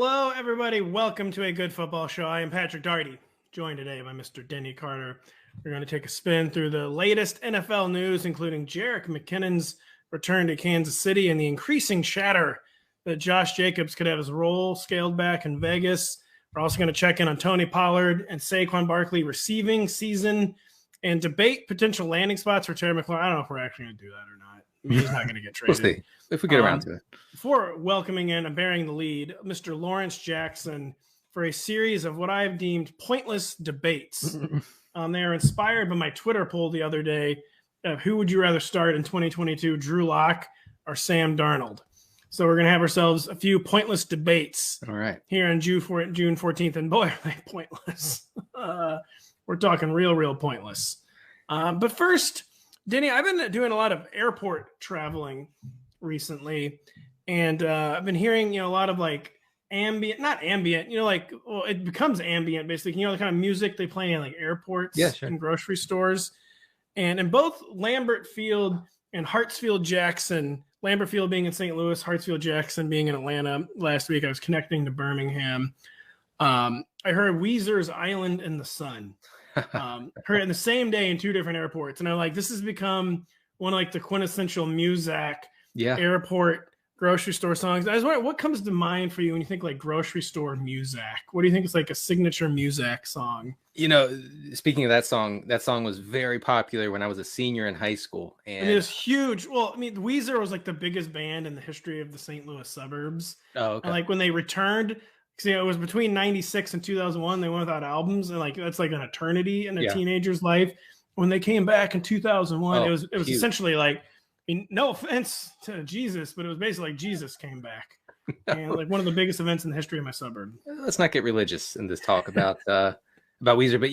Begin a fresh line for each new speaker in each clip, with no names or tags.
Hello, everybody. Welcome to A Good Football Show. I am Patrick Daugherty, joined today by Mr. Denny Carter. We're going to take a spin through the latest NFL news, including Jerick McKinnon's return to Kansas City and the increasing chatter that Josh Jacobs could have his role scaled back in Vegas. We're also going to check in on Tony Pollard and Saquon Barkley receiving season and debate potential landing spots for Terry McLaurin. I don't know if we're actually going to do that or not. I mean, he's not going to get traded.
We'll see if we get around to it.
Before welcoming in and bearing the lead, Mr. Lawrence Jackson for a series of what I've deemed pointless debates. They are inspired by my Twitter poll the other day of who would you rather start in 2022, Drew Lock or Sam Darnold. So we're going to have ourselves a few pointless debates here on June 14th. And boy, are they pointless. We're talking real pointless. But first, Denny, I've been doing a lot of airport traveling recently, and I've been hearing, a lot of like not ambient, it becomes ambient basically, the kind of music they play in like airports and grocery stores. And in both Lambert Field and Hartsfield Jackson, Lambert Field being in St. Louis, Hartsfield Jackson being in Atlanta last week, I was connecting to Birmingham. I heard Weezer's Island in the Sun. Heard it in the same day in two different airports, and I'm like, this has become one of like the quintessential Muzak airport grocery store songs. I was wondering, what comes to mind for you when you think like grocery store Muzak? What do you think is like a signature Muzak song?
Speaking of that song was very popular when I was a senior in high school, and
it was huge. Well, I mean, Weezer was like the biggest band in the history of the St. Louis suburbs.
Oh, okay.
And like when they returned, it was between 96 and 2001. They went without albums, and like that's like an eternity in a teenager's life. When they came back in 2001, it was huge. Essentially like, I mean, no offense to Jesus, but it was basically like Jesus came back, and like one of the biggest events in the history of my suburb.
Let's not get religious in this talk about Weezer, but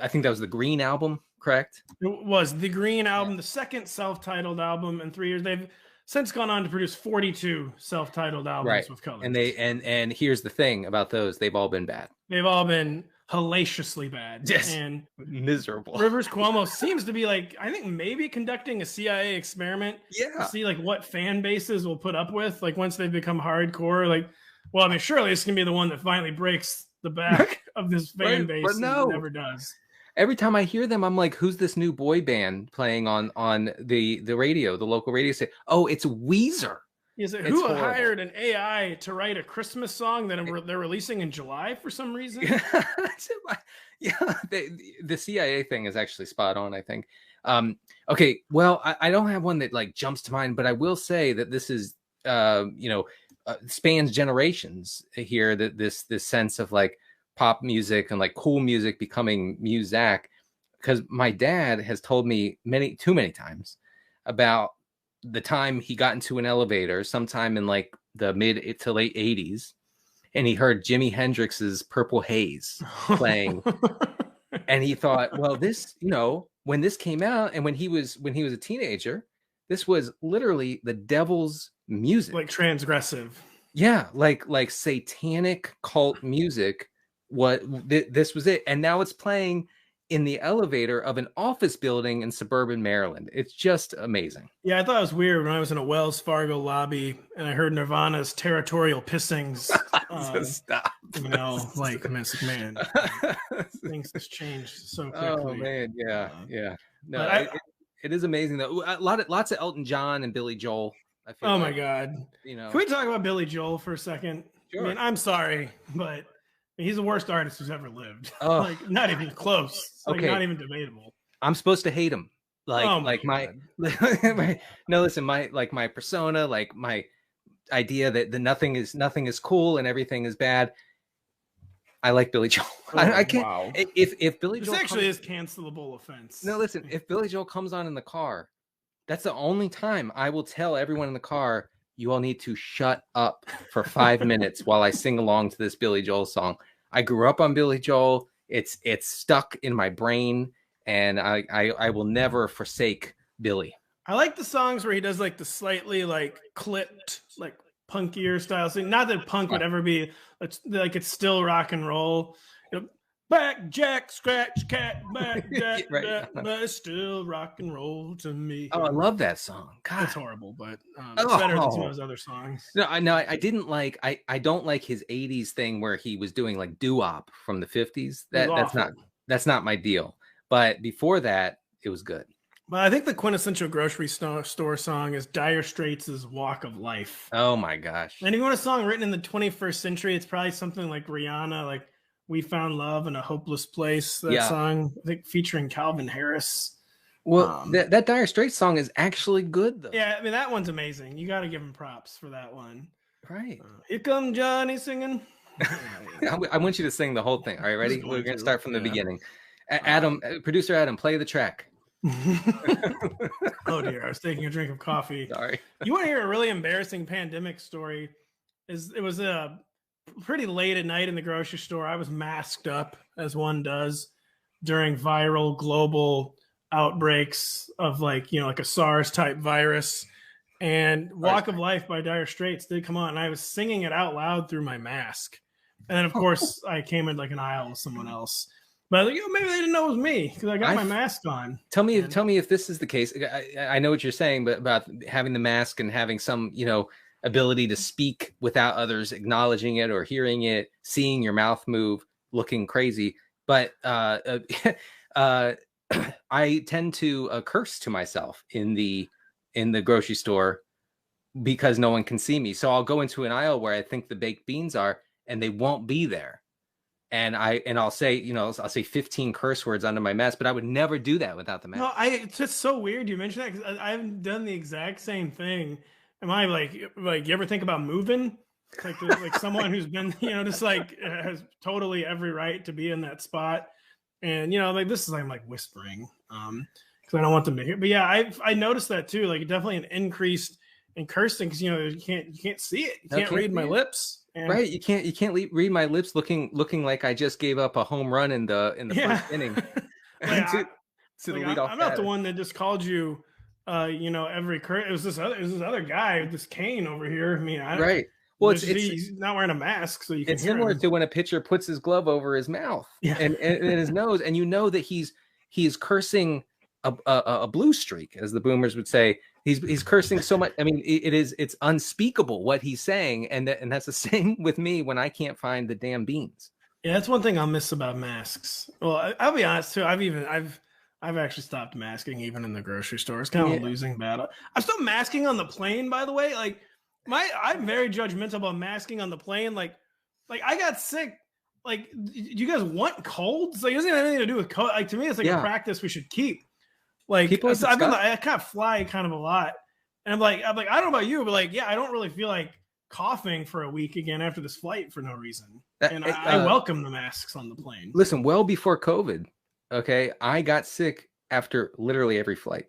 I think that was the Green album, correct?
It was the Green album, the second self-titled album in 3 years. They've since gone on to produce 42 self-titled albums with colors.
And here's the thing about those. They've all been bad.
They've all been hellaciously bad.
Yes.
And
miserable.
Rivers Cuomo seems to be like, I think maybe conducting a CIA experiment to see like what fan bases will put up with, like once they've become hardcore. Like, well, I mean, surely this can be the one that finally breaks the back of this fan base.
But no,
it never does.
Every time I hear them, I'm like, who's this new boy band playing on the radio, the local radio station? Oh, it's Weezer.
Who hired an AI to write a Christmas song that they're releasing in July for some reason?
The CIA thing is actually spot on, I think. Okay, well, I don't have one that like jumps to mind, but I will say that this is, spans generations here, that this sense of like pop music and like cool music becoming Muzak, because my dad has told me too many times about the time he got into an elevator sometime in like the mid to late 80s, and he heard Jimi Hendrix's Purple Haze playing. And he thought, well, this, when this came out and when he was a teenager, this was literally the devil's music.
Like transgressive.
Yeah, like satanic cult music. This was it. And now it's playing in the elevator of an office building in suburban Maryland. It's just amazing.
Yeah, I thought it was weird when I was in a Wells Fargo lobby and I heard Nirvana's Territorial Pissings.
Stop.
Like, man, things has changed so quickly.
Oh man, yeah. No, it is amazing though. Lots of Elton John and Billy Joel. I feel
my God. Can we talk about Billy Joel for a second?
Sure.
I mean, I'm sorry, but he's the worst artist who's ever lived. Like, not even close. Like, not even debatable.
I'm supposed to hate him. My persona, like my idea that nothing is cool and everything is bad. I like Billy Joel. I can't. Wow. If Billy Joel
is cancelable offense.
No, listen. If Billy Joel comes on in the car, that's the only time I will tell everyone in the car, you all need to shut up for 5 minutes while I sing along to this Billy Joel song. I grew up on Billy Joel. It's stuck in my brain, and I will never forsake Billy.
I like the songs where he does like the slightly like clipped, like punkier style thing. Not that punk would ever be like it's still rock and roll. Back Jack, scratch cat, back Jack,
Right.
but it's still rock and roll to me.
Oh, I love that song. God,
It's horrible, but it's better than some of
Oh.
his other songs.
No, I didn't like. I don't like his '80s thing where he was doing like doo-wop from the '50s. That's not my deal. But before that, it was good.
But I think the quintessential grocery store song is Dire Straits' Walk of Life.
Oh my gosh.
And if you want a song written in the 21st century, it's probably something like Rihanna, like We Found Love in a Hopeless Place. That song, I think, featuring Calvin Harris.
Well, that Dire Straits song is actually good, though.
Yeah, I mean, that one's amazing. You got to give him props for that one.
Right.
Here come Johnny singing.
I want you to sing the whole thing. All right, ready? We're going to start from the beginning. Adam, producer Adam, play the track.
Oh dear, I was taking a drink of coffee.
Sorry.
You want to hear a really embarrassing pandemic story? It was pretty late at night in the grocery store. I was masked up, as one does, during viral global outbreaks of like a SARS type virus. And Walk of Life by Dire Straits did come on, and I was singing it out loud through my mask. And then of course I came in like an aisle with someone else. But maybe they didn't know it was me because I got my mask on.
Tell me if this is the case. I know what you're saying, but about having the mask and having some, ability to speak without others acknowledging it or hearing it, seeing your mouth move, looking crazy. But I tend to curse to myself in the grocery store because no one can see me. So I'll go into an aisle where I think the baked beans are, and they won't be there. And I'll say, I'll say 15 curse words under my mask, but I would never do that without the mask.
No, it's just so weird you mentioned that because I've done the exact same thing. Am I like you ever think about moving? Like someone who's been, just like has totally every right to be in that spot. And, this is, I'm like whispering because I don't want them to hear. But yeah, I noticed that too. Like definitely an increase in cursing because, you can't see it. You can't read my lips. And
right, you can't read my lips looking like I just gave up a home run in the first inning.
I'm not the one that just called you. Every it was this other guy with this cane over here. I mean,
right. Well,
he's not wearing a mask, so you can.
It's similar to when a pitcher puts his glove over his mouth and his nose, and that he's cursing a blue streak, as the boomers would say. He's cursing so much. I mean, it's unspeakable what he's saying, and that's the same with me when I can't find the damn beans.
Yeah, that's one thing I'll miss about masks. Well, I'll be honest too. I've actually stopped masking even in the grocery store. It's kind of a losing battle. I'm still masking on the plane, by the way. Like I'm very judgmental about masking on the plane. Like I got sick. Like, do you guys want colds? Like, it doesn't have anything to do with cold. Like, to me, it's like a practice we should keep. Like, I kind of fly kind of a lot, and I'm like, I don't know about you, but like, I don't really feel like coughing for a week again after this flight for no reason. And I welcome the masks on the plane.
Listen, well before COVID, okay, I got sick after literally every flight.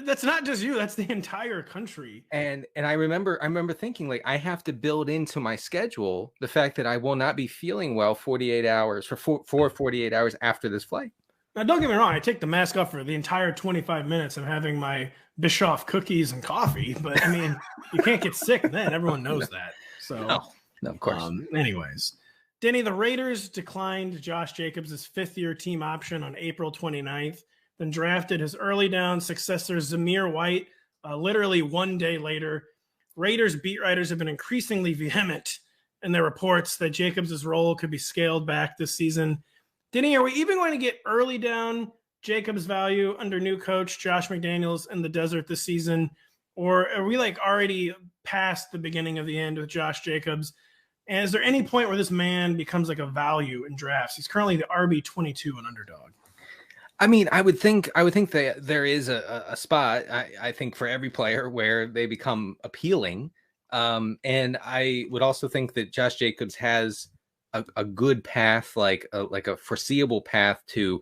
That's not just you; that's the entire country.
And I remember thinking, like, I have to build into my schedule the fact that I will not be feeling well 48 hours for 48 hours after this flight.
Now, don't get me wrong. I take the mask off for the entire 25 minutes of having my Bischoff cookies and coffee. But, I mean, you can't get sick then. Everyone knows that. So,
no, of course.
Anyways, Denny, the Raiders declined Josh Jacobs' fifth-year team option on April 29th, then drafted his early down successor, Zamir White, literally one day later. Raiders beat writers have been increasingly vehement in their reports that Jacobs' role could be scaled back this season. Denny, are we even going to get early down Jacobs' value under new coach Josh McDaniels in the desert this season? Or are we like already past the beginning of the end with Josh Jacobs? And is there any point where this man becomes like a value in drafts? He's currently the RB22 and underdog.
I mean, I would think that there is a spot, I think, for every player where they become appealing. And I would also think that Josh Jacobs has a good path, like a foreseeable path to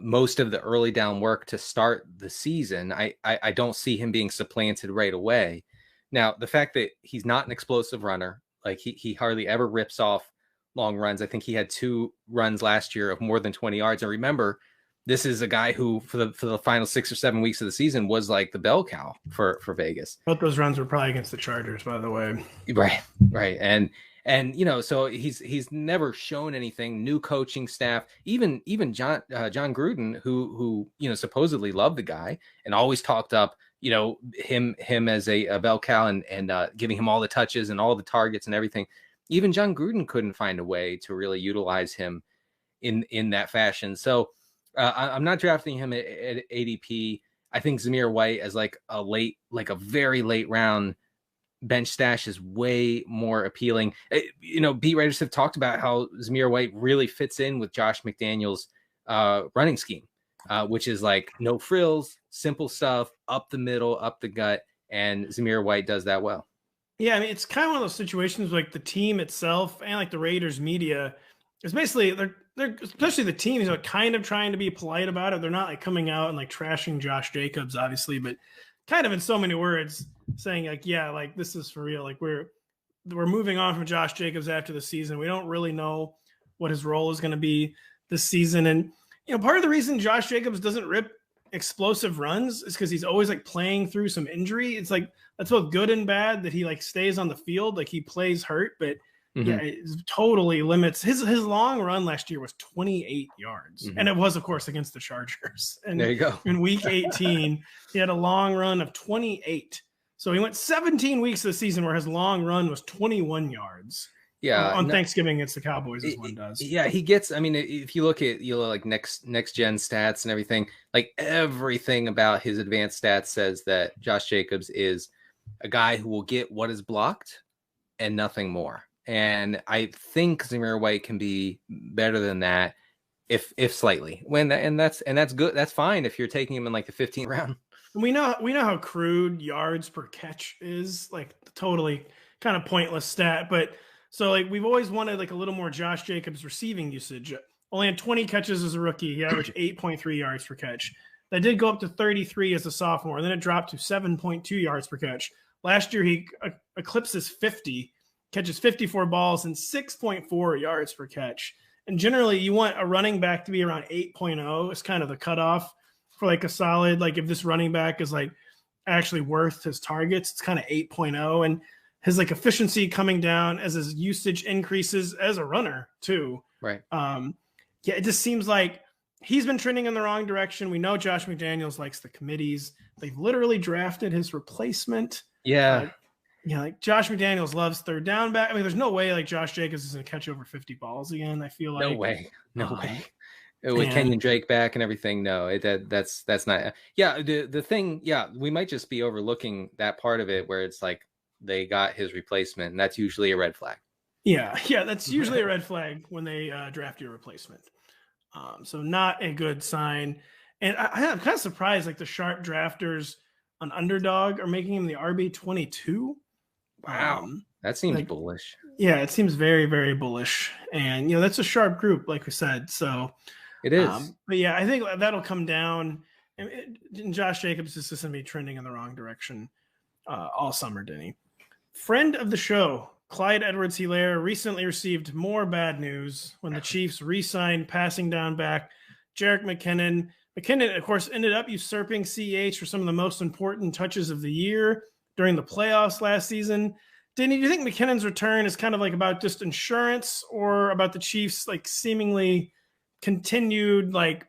most of the early down work to start the season. I don't see him being supplanted right away. Now, the fact that he's not an explosive runner, like he hardly ever rips off long runs. I think he had 2 runs last year of more than 20 yards. And remember, this is a guy who for the final 6 or 7 weeks of the season was like the bell cow for Vegas.
Both those runs were probably against the Chargers, by the way.
Right. And And so he's never shown anything. New coaching staff, even John Gruden, who supposedly loved the guy and always talked up him as a bell cow and giving him all the touches and all the targets and everything. Even John Gruden couldn't find a way to really utilize him in that fashion. So I'm not drafting him at ADP. I think Zamir White as like a very late round bench stash is way more appealing. Beat writers have talked about how Zamir White really fits in with Josh McDaniels' running scheme, which is like no frills, simple stuff, up the middle, up the gut, and Zamir White does that well.
Yeah, I mean, it's kind of one of those situations like the team itself and like the Raiders media is basically they're especially the teams are kind of trying to be polite about it. They're not like coming out and like trashing Josh Jacobs, obviously, but kind of in so many words saying like, yeah, like this is for real. Like we're moving on from Josh Jacobs after the season. We don't really know what his role is going to be this season. And, part of the reason Josh Jacobs doesn't rip explosive runs is because he's always like playing through some injury. It's like, that's both good and bad that he like stays on the field. Like he plays hurt, but yeah, it totally limits his long run last year was 28 yards. And it was, of course, against the Chargers. And
there you go.
In week 18, he had a long run of 28. So he went 17 weeks of the season where his long run was 21 yards.
Yeah.
On Thanksgiving against the Cowboys, as one does.
Yeah, he gets, I mean, if you look at, like next gen stats and everything, like everything about his advanced stats says that Josh Jacobs is a guy who will get what is blocked and nothing more. And I think Zamir White can be better than that, if slightly. And that's good. That's fine if you're taking him in like the 15th round.
We know how crude yards per catch is, like totally kind of pointless stat. But so like we've always wanted like a little more Josh Jacobs receiving usage. Only had 20 catches as a rookie. He averaged 8.3 yards per catch. That did go up to 33 as a sophomore. Then it dropped to 7.2 yards per catch. Last year he eclipses 50. Catches 54 balls and 6.4 yards per catch. And generally you want a running back to be around 8.0 is kind of the cutoff for like a solid, like if this running back is like actually worth his targets, it's kind of 8.0. And his like efficiency coming down as his usage increases as a runner too.
Right.
Yeah, it just seems like he's been trending in the wrong direction. We know Josh McDaniels likes the committees. They've literally drafted his replacement.
Yeah.
Like Josh McDaniels loves third down back. I mean, there's no way like Josh Jacobs is going to catch over 50 balls again. I feel like
no way. With Kenyon Drake back and everything, no, that's not. Yeah, the thing, yeah, we might just be overlooking that part of it where it's like they got his replacement, and that's usually a red flag.
Yeah, that's usually a red flag when they draft your replacement. So not a good sign. And I'm kind of surprised, like the sharp drafters on Underdog are making him the RB22.
Wow, that seems bullish.
Yeah, it seems very, very bullish. And, that's a sharp group, like we said. So
it is.
But yeah, I think that'll come down. And Josh Jacobs is just going to be trending in the wrong direction all summer, Denny. Friend of the show, Clyde Edwards-Helaire, recently received more bad news when the Chiefs re-signed passing down back Jerick McKinnon. McKinnon, of course, ended up usurping CEH for some of the most important touches of the year during the playoffs last season. Denny, do you think McKinnon's return is kind of like about just insurance or about the Chiefs like seemingly continued like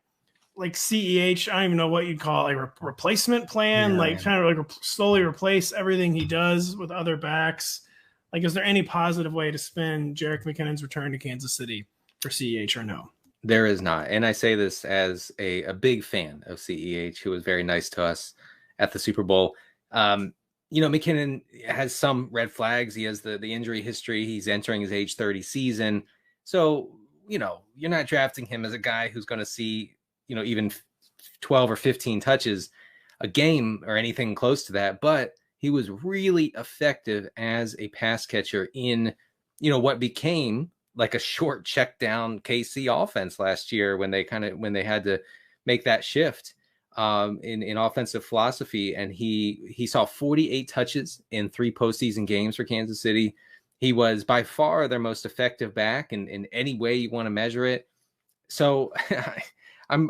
CEH, I don't even know what you'd call it, like replacement plan, kind of like slowly replace everything he does with other backs? Like, is there any positive way to spin Jerick McKinnon's return to Kansas City for CEH or no?
There is not. And I say this as a big fan of CEH, who was very nice to us at the Super Bowl. McKinnon has some red flags. He has the injury history. He's entering his age 30 season. So, you're not drafting him as a guy who's going to see, even 12 or 15 touches a game or anything close to that. But he was really effective as a pass catcher in, what became like a short check down KC offense last year when they had to make that shift in offensive philosophy. And he saw 48 touches in 3 postseason games for Kansas City. He was by far their most effective back in any way you want to measure it. So I'm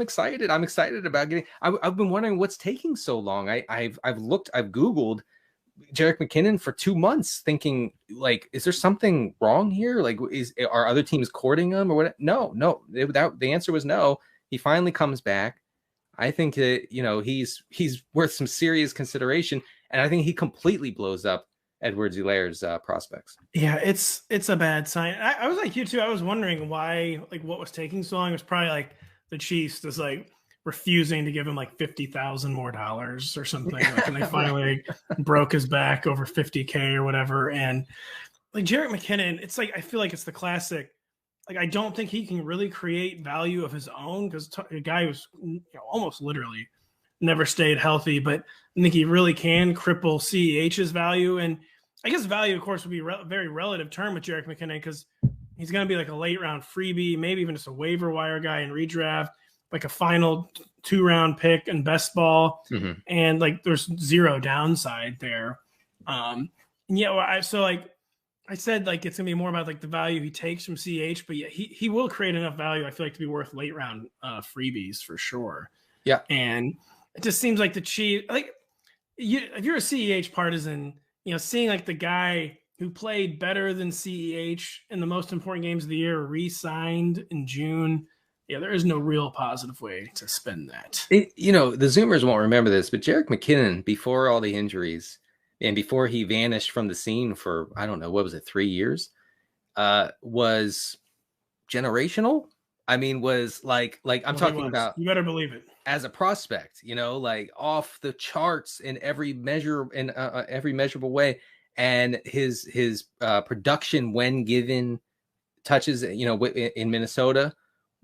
excited. I'm excited about getting. I've been wondering what's taking so long. I've Googled Jerick McKinnon for 2 months thinking, like, is there something wrong here? Like, are other teams courting him or what? No. The answer was no. He finally comes back. I think that, he's worth some serious consideration, and I think he completely blows up Edwards-Helaire's prospects.
Yeah, it's a bad sign. I was like you too. I was wondering why, like, what was taking so long. It was probably like the Chiefs just like refusing to give him like $50,000 more or something. Like, and they finally broke his back over $50K or whatever. And like Jerick McKinnon, it's like I feel like it's the classic. Like, I don't think he can really create value of his own because a guy who's almost literally never stayed healthy, but I think he really can cripple CEH's value. And I guess value, of course, would be a very relative term with Jerick McKinnon because he's going to be like a late round freebie, maybe even just a waiver wire guy in redraft, like a final 2-round pick in best ball.
Mm-hmm.
And like there's zero downside there. I said, like, it's going to be more about like the value he takes from CH, but yeah, he will create enough value, I feel like, to be worth late round freebies for sure.
Yeah.
And it just seems like the Chiefs, like, if you're a CEH partisan, seeing like the guy who played better than CEH in the most important games of the year re-signed in June, yeah, there is no real positive way to spend that.
The Zoomers won't remember this, but Jerick McKinnon, before all the injuries and before he vanished from the scene for, I don't know, what was it, 3 years, was generational. I mean, was like I'm talking about.
You better believe it.
As a prospect, like off the charts in every measure, in every measurable way, and his production when given touches, in Minnesota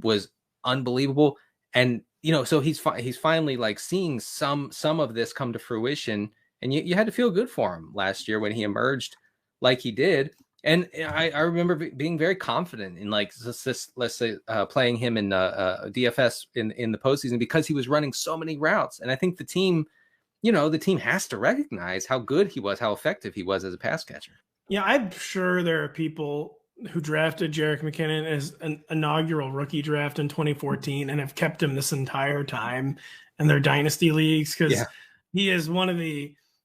was unbelievable. And so he's finally like seeing some of this come to fruition, and you had to feel good for him last year when he emerged like he did. And I remember being very confident in like let's say playing him in DFS in the postseason because he was running so many routes. And I think the team has to recognize how good he was, how effective he was as a pass catcher.
Yeah, I'm sure there are people who drafted Jerick McKinnon as an inaugural rookie draft in 2014 and have kept him this entire time in their dynasty leagues because he is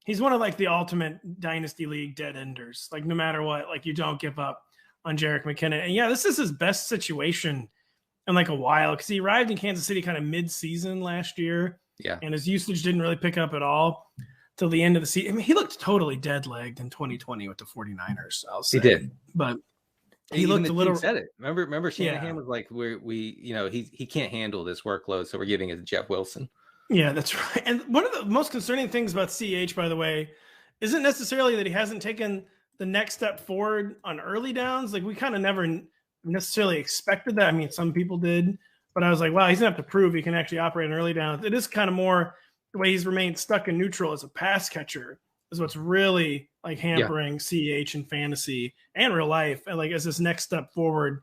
he's one of like the ultimate dynasty league dead enders. Like no matter what, like you don't give up on Jerick McKinnon. And yeah, this is his best situation in like a while because he arrived in Kansas City kind of mid-season last year.
Yeah.
And his usage didn't really pick up at all till the end of the season. I mean, he looked totally dead-legged in 2020 with the 49ers, I'll say.
He did.
But he looked a little.
Said it. Remember Shanahan was like, he can't handle this workload, so we're giving it to Jeff Wilson. Yeah, that's right. And one of the most concerning things about CH, by the way, isn't necessarily that he hasn't taken the next step forward on early downs. Like we kind of never necessarily expected that. I mean, some people did, but I was like, wow, he's gonna have to prove he can actually operate in early downs. It is kind of more the way he's remained stuck in neutral as a pass catcher is what's really like hampering CH in fantasy and real life. And like as this next step forward,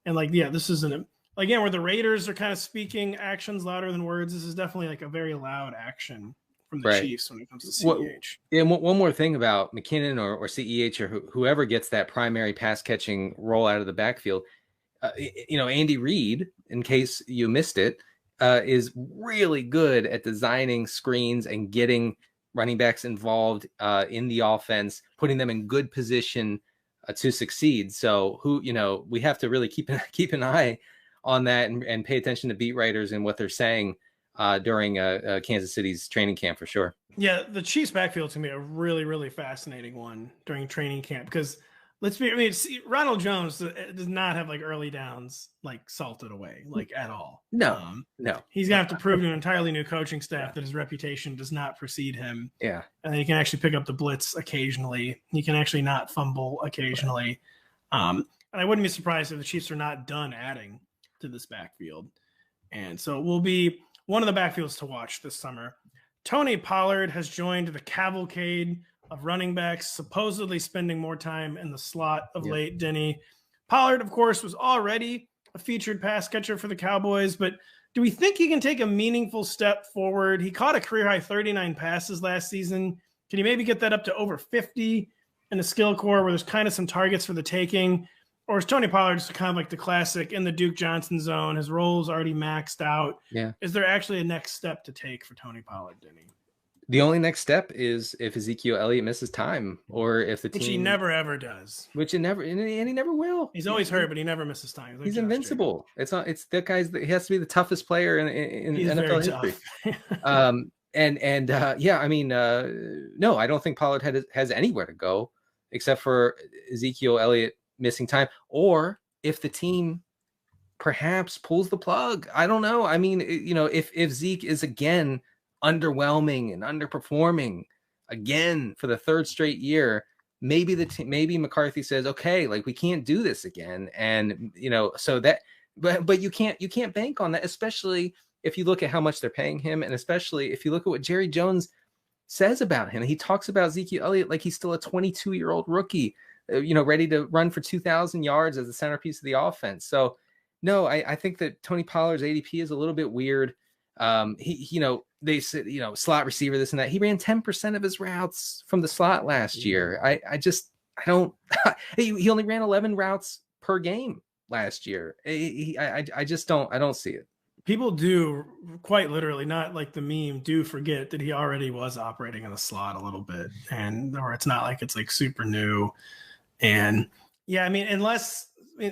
and like, yeah, this isn't again, where the Raiders are kind of speaking actions louder than words. This is definitely like a very loud action from the Chiefs when it comes to CEH. And one more thing about McKinnon or CEH or whoever gets that primary pass catching role out of the backfield, Andy Reid, in case you missed it, is really good at designing screens and getting running backs involved in the offense, putting them in good position to succeed. So we have to really keep an eye on that and pay attention to beat writers and what they're saying during Kansas City's training camp for sure.
Yeah, the Chiefs backfield is going to be a really, really fascinating one during training camp because Ronald Jones does not have like early downs like salted away like at all.
No.
He's going to have to prove to an entirely new coaching staff that his reputation does not precede him.
Yeah.
And then he can actually pick up the blitz occasionally. He can actually not fumble occasionally. And I wouldn't be surprised if the Chiefs are not done adding to this backfield. And so it will be one of the backfields to watch this summer. Tony Pollard has joined the cavalcade of running backs, supposedly spending more time in the slot of late, Denny. Pollard, of course, was already a featured pass catcher for the Cowboys, but do we think he can take a meaningful step forward? He caught a career-high 39 passes last season. Can he maybe get that up to over 50 in the skill core where there's kind of some targets for the taking? Or is Tony Pollard just kind of like the classic in the Duke Johnson zone? His role's already maxed out.
Yeah.
Is there actually a next step to take for Tony Pollard, Denny?
The only next step is if Ezekiel Elliott misses time, or if the team,
which he never ever does,
and he never will.
He's always hurt, but he never misses time.
He's invincible. It's not. It's that guy's. He has to be the toughest player in NFL history. Yeah, I mean, no, I don't think Pollard has anywhere to go except for Ezekiel Elliott missing time, or if the team perhaps pulls the plug. I don't know. I mean, if Zeke is again underwhelming and underperforming again for the third straight year, maybe maybe McCarthy says, okay, like, we can't do this again. And, so that, but you can't bank on that, especially if you look at how much they're paying him. And especially if you look at what Jerry Jones says about him. He talks about Ezekiel Elliott like he's still a 22-year-old rookie, ready to run for 2,000 yards as the centerpiece of the offense. So no, I think that Tony Pollard's ADP is a little bit weird. They said, slot receiver, this and that. He ran 10% of his routes from the slot last year. I don't, he only ran 11 routes per game last year. I don't see it.
People do quite literally, not like the meme, do forget that he already was operating in the slot a little bit, or it's not like it's like super new. And yeah, I mean,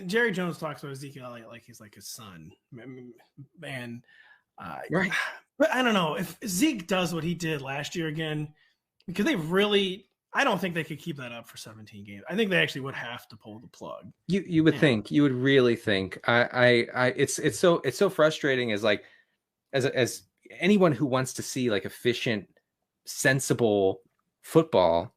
Jerry Jones talks about Ezekiel Elliott like he's like his son, and
right.
But I don't know if Zeke does what he did last year again, because I don't think they could keep that up for 17 games. I think they actually would have to pull the plug.
You would think, you would really think. It's so frustrating as anyone who wants to see like efficient, sensible football.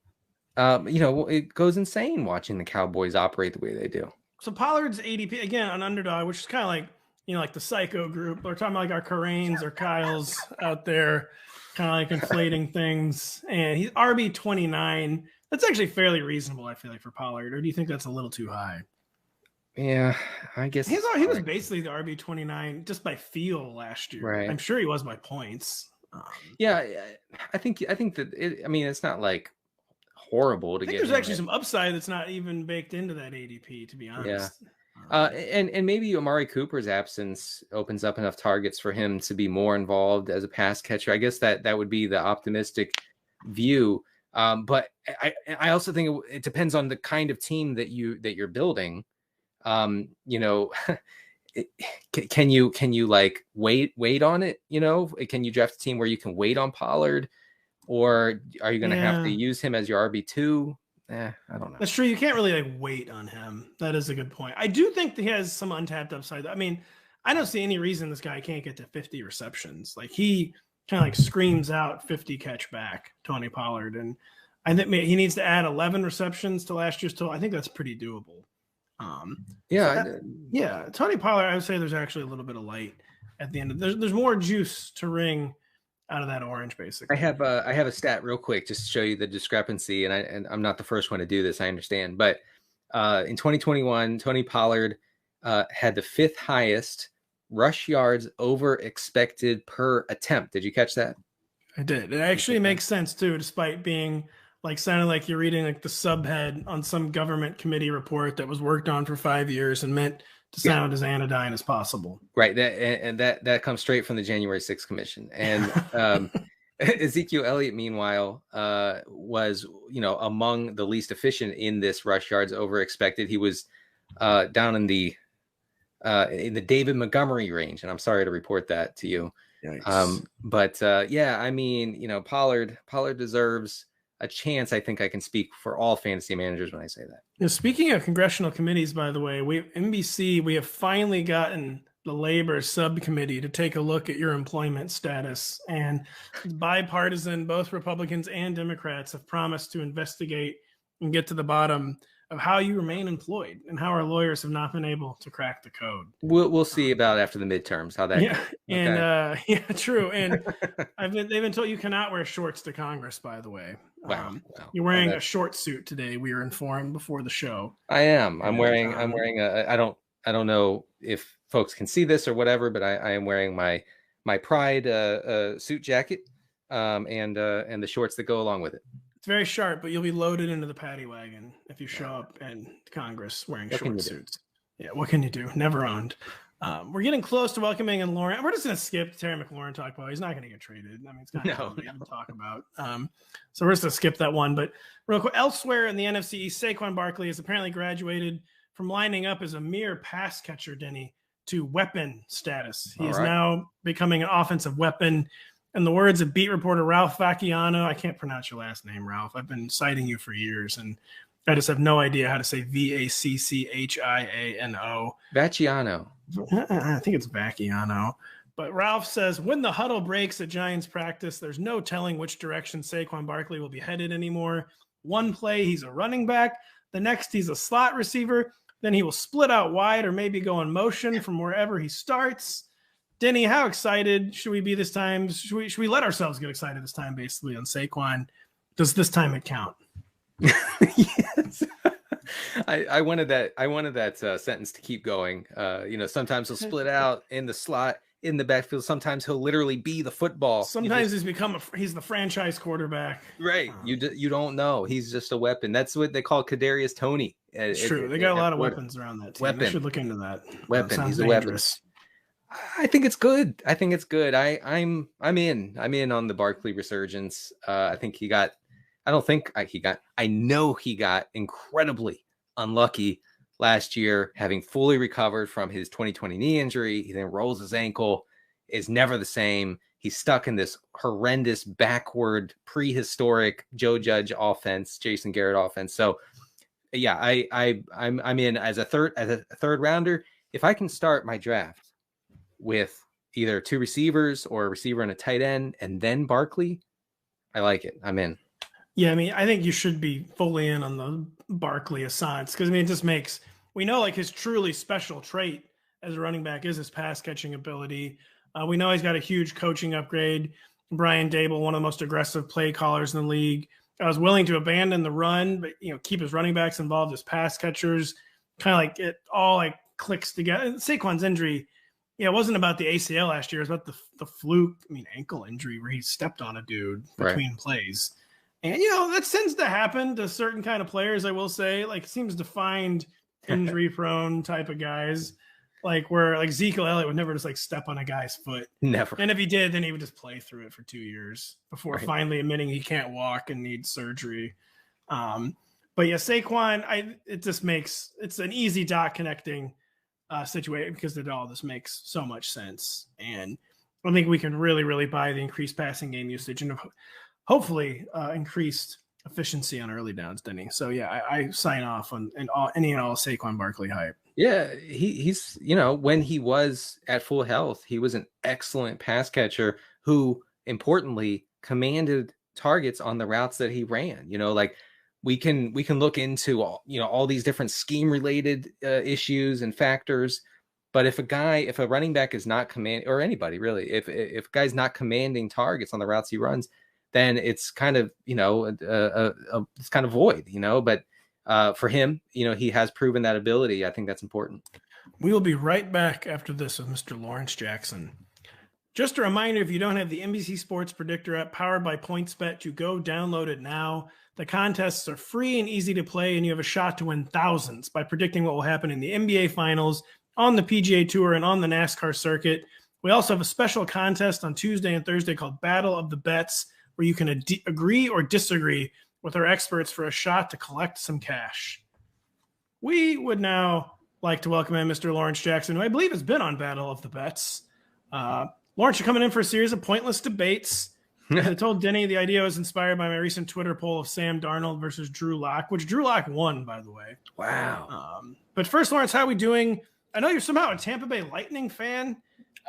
It goes insane watching the Cowboys operate the way they do.
So Pollard's ADP again on Underdog, which is kind of like, like the psycho group. We're talking about like our Corains or Kyles out there, kind of like inflating things. And he's RB 29. That's actually fairly reasonable, I feel like, for Pollard. Or do you think that's a little too high?
Yeah, I guess
he was basically the RB 29 just by feel last year.
Right.
I'm sure he was by points.
Yeah, I think that it's not like horrible to get.
There's actually some upside that's not even baked into that ADP, to be honest.
Yeah. And maybe Amari Cooper's absence opens up enough targets for him to be more involved as a pass catcher. I guess that would be the optimistic view. But I also think it depends on the kind of team that you're building. Can you like wait on it? Can you draft a team where you can wait on Pollard, or are you going to have to use him as your RB2? I don't know.
That's true. You can't really like wait on him. That is a good point. I do think that he has some untapped upside. I mean, I don't see any reason this guy can't get to 50 receptions. Like, he kind of like screams out 50 catch back, Tony Pollard. And I think he needs to add 11 receptions to last year's total. I think that's pretty doable. Tony Pollard, I would say there's actually a little bit of light at the end of there's more juice to wring out of that orange, basically.
I have a stat real quick just to show you the discrepancy, and I'm not the first one to do this, I understand, but in 2021, Tony Pollard had the 5th highest rush yards over expected per attempt. Did you catch that?
I did. It actually makes sense too, despite being like sounding like you're reading like the subhead on some government committee report that was worked on for 5 years and meant to sound as anodyne as possible.
Right. That comes straight from the January 6th commission. And Ezekiel Elliott, meanwhile, was, among the least efficient in this rush yards over expected. He was down in the David Montgomery range. And I'm sorry to report that to you. Pollard deserves a chance. I think I can speak for all fantasy managers when I say that.
Speaking of congressional committees, by the way, we have finally gotten the labor subcommittee to take a look at your employment status, and bipartisan, both Republicans and Democrats have promised to investigate and get to the bottom of how you remain employed and how our lawyers have not been able to crack the code.
We'll see about after the midterms how that goes.
And true. And they've been told you cannot wear shorts to Congress, by the way.
Wow.
You're wearing a short suit today. We were informed before the show.
I am. I'm wearing I don't know if folks can see this or whatever, but I am wearing my Pride suit jacket and the shorts that go along with it.
It's very sharp, but you'll be loaded into the paddy wagon if you show up in Congress wearing short suits. Yeah, what can you do? Never owned. We're getting close to welcoming in Lauren. We're just going to skip Terry McLaurin talk about. He's not going to get traded. I mean, it's kind of to talk about. So we're just going to skip that one. But real quick, elsewhere in the NFC East, Saquon Barkley has apparently graduated from lining up as a mere pass catcher, Denny, to weapon status. He is now becoming an offensive weapon. In the words of beat reporter Ralph Vacchiano, I can't pronounce your last name, Ralph. I've been citing you for years, and I just have no idea how to say Vacchiano.
Vacchiano.
I think it's Vacchiano. But Ralph says, when the huddle breaks at Giants practice, there's no telling which direction Saquon Barkley will be headed anymore. One play, he's a running back. The next, he's a slot receiver. Then he will split out wide or maybe go in motion from wherever he starts. Denny, how excited should we be this time? Should we let ourselves get excited this time, basically, on Saquon? Does this time it count?
Yes. I wanted that sentence to keep going. Sometimes he'll split out in the slot, in the backfield. Sometimes he'll literally be the football.
Sometimes he's the franchise quarterback.
Right. You don't know. He's just a weapon. That's what they call Kadarius Toney.
It's true. They got a lot of weapons around that team. They should look into that.
Weapon. He's a weapon. I think it's good. I'm in on the Barkley resurgence. I know he got incredibly unlucky last year, having fully recovered from his 2020 knee injury. He then rolls his ankle, is never the same. He's stuck in this horrendous, backward, prehistoric Joe Judge offense, Jason Garrett offense. So yeah, I'm in as a third rounder. If I can start my draft with either two receivers or a receiver and a tight end and then Barkley, I like it. I'm in.
Yeah, I mean, I think you should be fully in on the Barkley assance because, I mean, it just makes – we know, like, his truly special trait as a running back is his pass-catching ability. We know he's got a huge coaching upgrade. Brian Dable, one of the most aggressive play callers in the league, was willing to abandon the run but, keep his running backs involved as pass catchers. Kind of like it all, like, clicks together. Saquon's injury – it wasn't about the ACL last year. It was about the fluke, ankle injury where he stepped on a dude between plays. And, that tends to happen to certain kind of players, I will say. Like, it seems to find injury-prone type of guys, like where, like, Ezekiel Elliott would never just, like, step on a guy's foot.
Never.
And if he did, then he would just play through it for 2 years before finally admitting he can't walk and needs surgery. But, yeah, Saquon, it's an easy dot connecting situation because it all just makes so much sense. And I think we can really, really buy the increased passing game usage and hopefully increased efficiency on early downs, Denny. So yeah, I sign off on any and all Saquon Barkley hype.
Yeah, he's when he was at full health, he was an excellent pass catcher who importantly commanded targets on the routes that he ran. Like we can look into all these different scheme related issues and factors, but if a running back is not or anybody really, if a guy's not commanding targets on the routes he runs, then it's kind of it's kind of void, But for him, he has proven that ability. I think that's important.
We will be right back after this with Mr. Lawrence Jackson. Just a reminder, if you don't have the NBC Sports Predictor app powered by PointsBet, you go download it now. The contests are free and easy to play, and you have a shot to win thousands by predicting what will happen in the NBA Finals, on the PGA Tour, and on the NASCAR circuit. We also have a special contest on Tuesday and Thursday called Battle of the Bets, where you can agree or disagree with our experts for a shot to collect some cash. We would now like to welcome in Mr. Lawrence Jackson, who I believe has been on Battle of the Bets. Lawrence, you're coming in for a series of pointless debates. I told Denny the idea was inspired by my recent Twitter poll of Sam Darnold versus Drew Lock, which Drew Lock won, by the way.
Wow.
But first, Lawrence, how are we doing? I know you're somehow a Tampa Bay Lightning fan.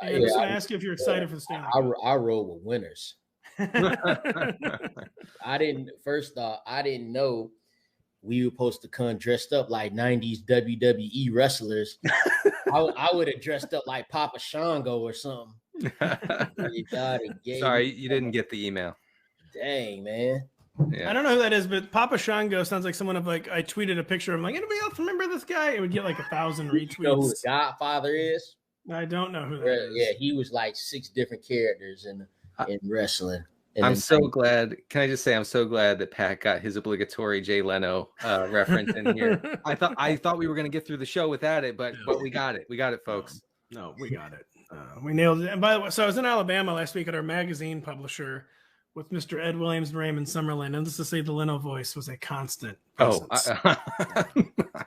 And I'm just going to ask you if you're excited for the Stanley Cup.
I roll with winners. I didn't know we were supposed to come dressed up like 90s WWE wrestlers. I would have dressed up like Papa Shango or something.
Sorry, you didn't get the email.
Dang, man.
Yeah. I don't know who that is, but Papa Shango sounds like someone I tweeted a picture of him, like, anybody else remember this guy? It would get like 1,000 retweets.
You know who the Godfather is?
I don't know who that is.
Yeah, he was like 6 different characters in wrestling.
I'm so glad. Can I just say I'm so glad that Pat got his obligatory Jay Leno reference in here. I thought we were going to get through the show without it, but we got it. We got it, folks.
No, we got it. We nailed it. And by the way, so I was in Alabama last week at our magazine publisher with Mr. Ed Williams and Raymond Summerlin. And just to say the Leno voice was a constant presence.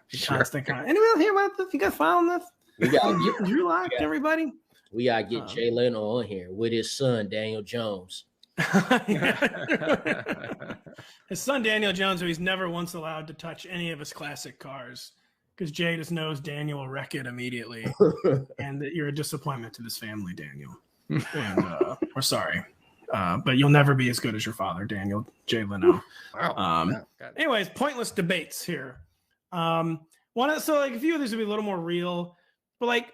Sure.
Constant. Anyone hear about this? You guys following this?
We got
Drew Lock, everybody?
We got to get Jay Leno on here with his son, Daniel Jones.
His son, Daniel Jones, who he's never once allowed to touch any of his classic cars because Jay just knows Daniel will wreck it immediately. And that you're a disappointment to this family, Daniel. And we're sorry. But you'll never be as good as your father, Daniel Jay Leno.
Wow.
Anyways, pointless debates here. So like a few of these would be a little more real, but like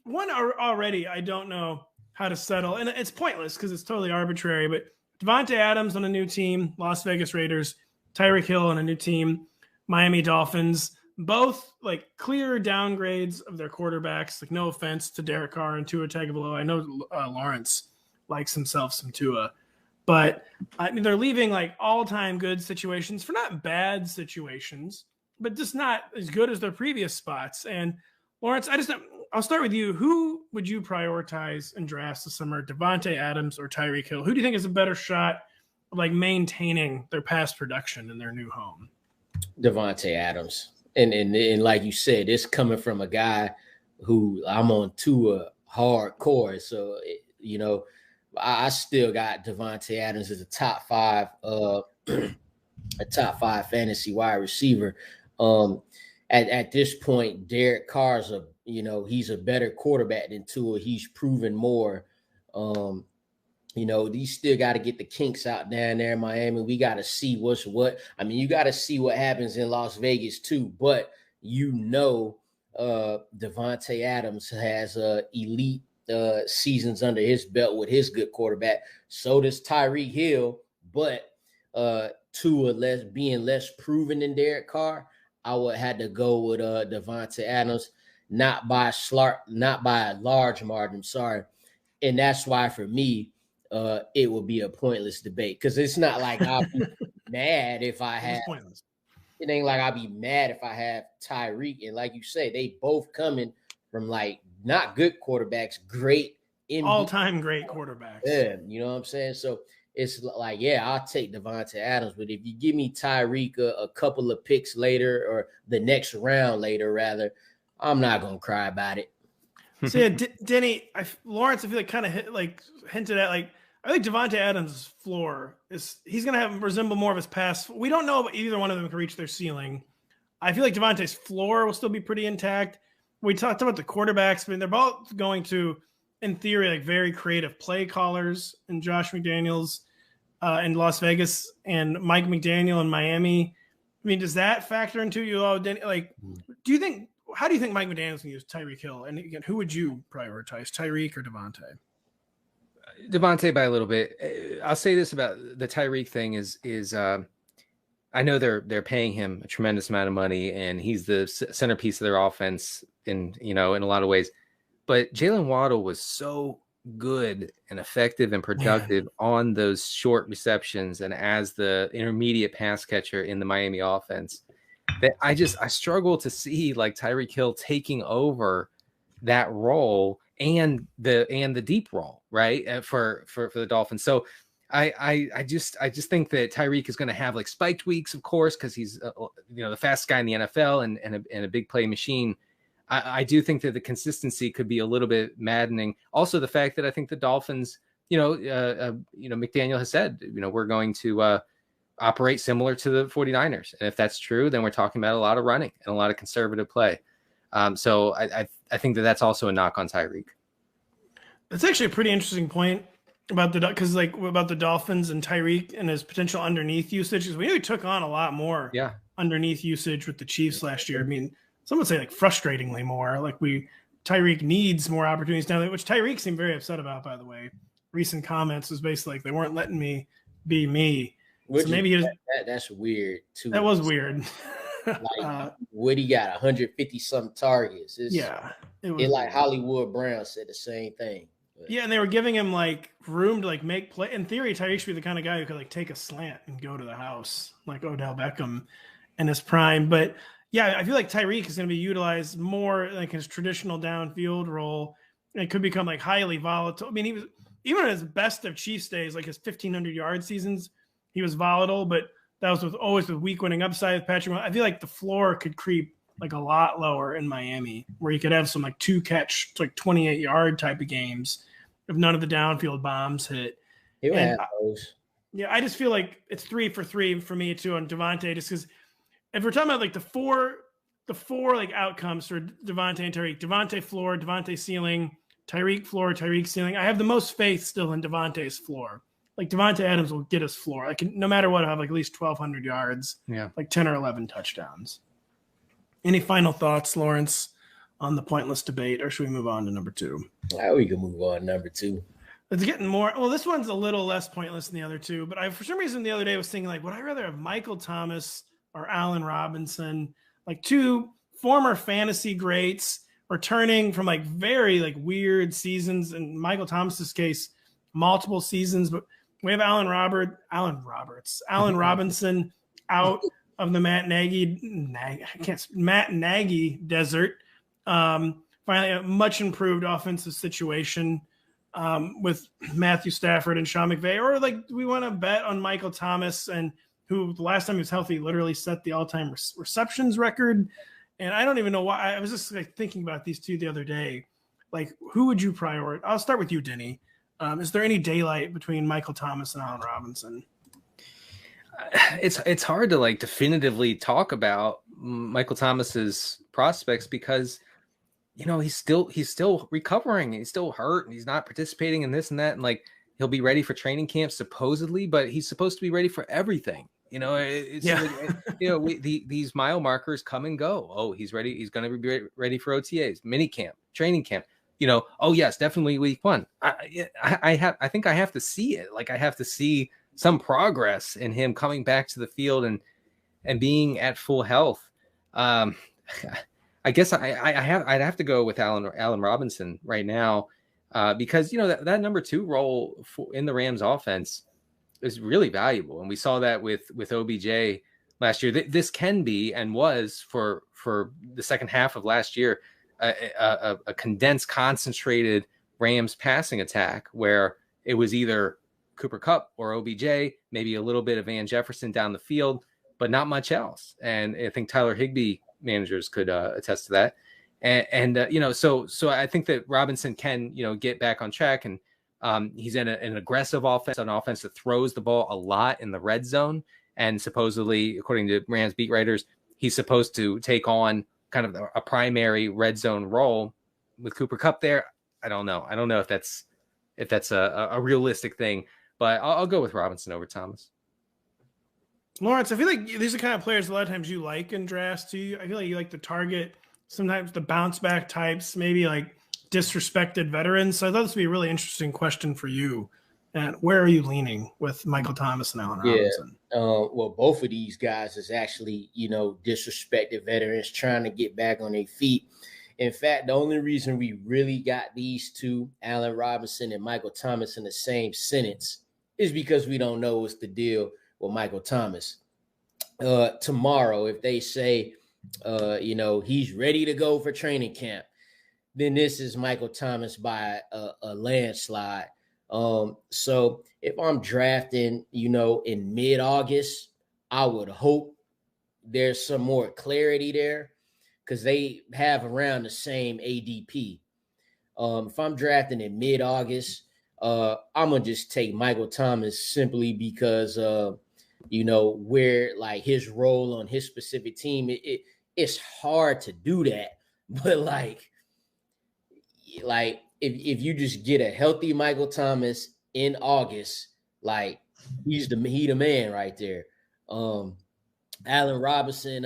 one already, I don't know how to settle, and it's pointless because it's totally arbitrary. But Davante Adams on a new team, Las Vegas Raiders, Tyreek Hill on a new team, Miami Dolphins, both like clear downgrades of their quarterbacks. Like no offense to Derek Carr and Tua Tagovailoa. I know Lawrence likes himself some Tua, but I mean they're leaving like all-time good situations for not bad situations, but just not as good as their previous spots. And Lawrence, I'll start with you. Who would you prioritize in drafts this summer, Davante Adams or Tyreek Hill? Who do you think is a better shot of like maintaining their past production in their new home?
Davante Adams. And like you said, it's coming from a guy who I'm on Tua hardcore. So, I still got Davante Adams as a top five fantasy wide receiver. At this point, Derek Carr's he's a better quarterback than Tua. He's proven more. He still got to get the kinks out down there in Miami. We got to see what's what. I mean, you got to see what happens in Las Vegas too. But Davante Adams has elite seasons under his belt with his good quarterback. So does Tyreek Hill. But Tua being less proven than Derek Carr, I would have to go with Davante Adams, not by a large margin. Sorry, and that's why for me, it would be a pointless debate because it's not like I'll be mad if I have. It ain't like I'll be mad if I have Tyreek, and like you say, they both coming from like not good quarterbacks, great
all-time great quarterbacks.
Yeah, you know what I'm saying. So it's like, yeah, I'll take Davante Adams, but if you give me Tyreek a couple of picks later or the next round later, rather, I'm not gonna cry about it.
So yeah, Denny, Lawrence, I feel like kind of hinted at like I think Davante Adams' floor he's gonna resemble more of his past. We don't know if either one of them can reach their ceiling. I feel like Davante's floor will still be pretty intact. We talked about the quarterbacks. I mean, they're both going to, in theory, like very creative play callers in Josh McDaniels in Las Vegas and Mike McDaniel in Miami. I mean, does that factor into you? Like, how do you think Mike McDaniel's going to use Tyreek Hill? And again, who would you prioritize, Tyreek or Davante?
Davante by a little bit. I'll say this about the Tyreek thing is I know they're paying him a tremendous amount of money and he's the centerpiece of their offense in a lot of ways. But Jalen Waddle was so good and effective and productive on those short receptions and as the intermediate pass catcher in the Miami offense that I struggle to see like Tyreek Hill taking over that role and the deep role, right? For the Dolphins. So I just think that Tyreek is going to have like spiked weeks, of course, because he's the fastest guy in the NFL and a big play machine. I do think that the consistency could be a little bit maddening. Also, the fact that I think the Dolphins, McDaniel has said, we're going to operate similar to the 49ers. And if that's true, then we're talking about a lot of running and a lot of conservative play. So I think that that's also a knock on Tyreek.
That's actually a pretty interesting point about the Dolphins and Tyreek and his potential underneath usage, because we knew he took on a lot more underneath usage with the Chiefs last year. I mean, some would say like frustratingly more. Like Tyreek needs more opportunities down there, which Tyreek seemed very upset about, by the way. Recent comments was basically like they weren't letting me be me.
So maybe that's weird too.
That was weird.
Like Woody got 150 something targets. It's like Hollywood Brown said the same thing. But.
Yeah, and they were giving him like room to like make play. In theory, Tyreek should be the kind of guy who could like take a slant and go to the house, like Odell Beckham in his prime. But yeah, I feel like Tyreek is going to be utilized more like his traditional downfield role. It could become like highly volatile. I mean, he was even at his best of Chiefs days, like his 1,500-yard seasons, he was volatile, but that was always with week winning upside with Patrick. I feel like the floor could creep like a lot lower in Miami, where you could have some like 2-catch, like 28-yard type of games if none of the downfield bombs hit.
He'll have those.
Yeah, I just feel like it's 3 for 3 for me too on Davante, just because if we're talking about like the four like outcomes for Davante and Tyreek, Davante floor, Davante ceiling, Tyreek floor, Tyreek ceiling. I have the most faith still in Davante's floor. Like Davante Adams will get us floor. Like no matter what, I'll have like at least 1,200 yards, like 10 or 11 touchdowns. Any final thoughts, Lawrence, on the pointless debate, or should we move on to number 2?
We can move on to number 2.
It's getting more. Well, this one's a little less pointless than the other two, but I, for some reason, the other day was thinking like, would I rather have Michael Thomas or Allen Robinson, like 2 former fantasy greats returning from like very like weird seasons. In Michael Thomas's case, multiple seasons, but we have Allen Robinson out of the Matt Nagy desert. Finally, a much improved offensive situation with Matthew Stafford and Sean McVay. Or like, we want to bet on Michael Thomas, and who the last time he was healthy literally set the all-time receptions record. And I don't even know why. I was just like thinking about these two the other day. Like, who would you prioritize? I'll start with you, Denny. Is there any daylight between Michael Thomas and Allen Robinson?
It's hard to like definitively talk about Michael Thomas's prospects because, you know, he's still recovering. He's still hurt, and he's not participating in this and that. And like, he'll be ready for training camp supposedly, but he's supposed to be ready for everything. You know, these mile markers come and go. Oh, he's ready. He's going to be ready for OTAs, mini camp, training camp. You know, oh yes, definitely week 1. I think I have to see it. Like, I have to see some progress in him coming back to the field and being at full health. I guess I'd have to go with Allen Robinson right now because, you know, that number 2 role in the Rams offense is really valuable. And we saw that with OBJ last year. This can be, and was for the second half of last year, a condensed, concentrated Rams passing attack where it was either Cooper Kupp or OBJ, maybe a little bit of Van Jefferson down the field, but not much else. And I think Tyler Higbee managers could attest to that. And you know, so I think that Robinson can, you know, get back on track, and he's in an aggressive offense, an offense that throws the ball a lot in the red zone. And supposedly, according to Rams beat writers, he's supposed to take on kind of a primary red zone role with Cooper Kupp there. I don't know if that's a realistic thing, but I'll go with Robinson over Thomas.
Lawrence, I feel like these are the kind of players a lot of times you like in drafts too. I feel like you like to target sometimes the bounce back types, maybe like disrespected veterans. So I thought this would be a really interesting question for you. And where are you leaning with Michael Thomas and Allen Robinson?
Well, both of these guys is actually, you know, disrespected veterans trying to get back on their feet. In fact, the only reason we really got these two, Allen Robinson and Michael Thomas, in the same sentence is because we don't know what's the deal with Michael Thomas. Tomorrow, if they say, you know, he's ready to go for training camp, then this is Michael Thomas by a landslide. So if I'm drafting, you know, in mid-August, I would hope there's some more clarity there because they have around the same ADP. If I'm drafting in mid-August, I'm going to just take Michael Thomas simply because, you know, where like his role on his specific team, it's hard to do that. But like if you just get a healthy Michael Thomas in August, like he the man right there. Allen Robinson,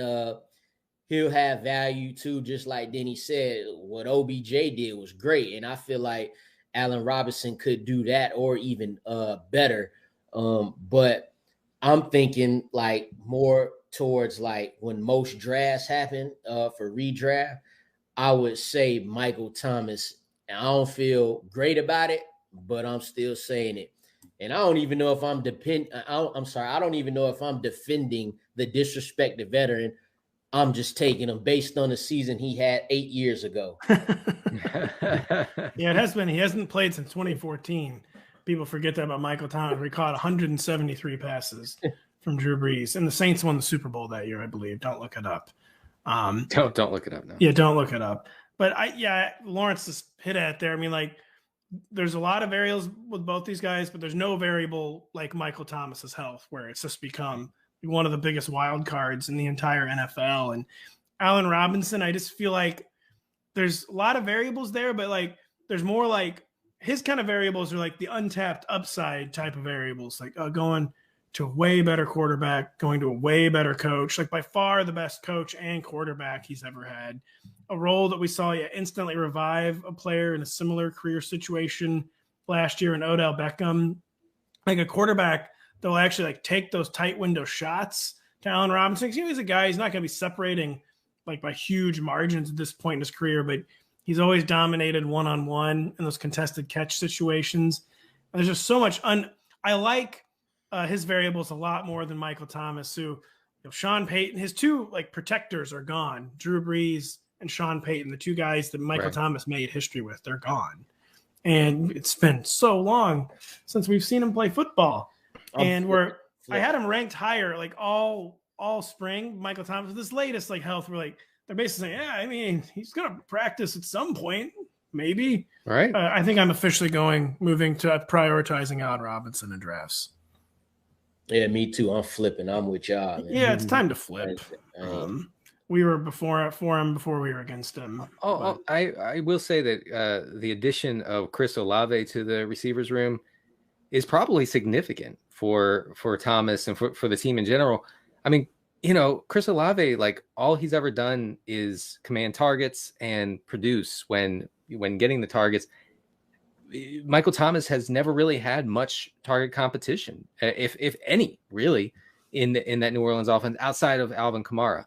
he'll have value too, just like Denny said. What OBJ did was great, and I feel like Allen Robinson could do that or even better. But I'm thinking like more towards like when most drafts happen for redraft, I would say Michael Thomas. And I don't feel great about it, but I'm still saying it. And I don't even know if I don't even know if I'm defending the disrespected veteran. I'm just taking him based on the season he had 8 years ago.
Yeah, it has been. He hasn't played since 2014. People forget that about Michael Thomas. We caught 173 passes from Drew Brees, and the Saints won the Super Bowl that year, I believe. Don't look it up.
Don't look it up now.
Yeah, don't look it up. But Lawrence just hit at there. I mean, like, there's a lot of variables with both these guys, but there's no variable like Michael Thomas's health, where it's just become one of the biggest wild cards in the entire NFL. And Allen Robinson, I just feel like there's a lot of variables there, but like there's more like his kind of variables are like the untapped upside type of variables, like going to a way better quarterback, going to a way better coach, like by far the best coach and quarterback he's ever had. A role that we saw instantly revive a player in a similar career situation last year in Odell Beckham, like a quarterback that will actually like take those tight window shots to Allen Robinson. He's a guy, he's not going to be separating like by huge margins at this point in his career, but he's always dominated one-on-one in those contested catch situations. And there's just so much. I like his variables a lot more than Michael Thomas, who, Sean Payton, his two like protectors are gone. Drew Brees and Sean Payton, the two guys that Michael Thomas made history with, they're gone. And it's been so long since we've seen him play football. And I had him ranked higher, like all spring. Michael Thomas, this latest like health, we're like, they're basically saying, yeah, I mean, he's gonna practice at some point, maybe.
Right.
I think I'm officially moving to prioritizing Allen Robinson in drafts.
Yeah, me too. I'm flipping. I'm with y'all, man.
Yeah, it's time to flip. We were for him before we were against him.
I will say that the addition of Chris Olave to the receivers room is probably significant for Thomas and for the team in general. I mean, Chris Olave, like all he's ever done is command targets and produce when getting the targets. Michael Thomas has never really had much target competition, if any, really, in that New Orleans offense outside of Alvin Kamara.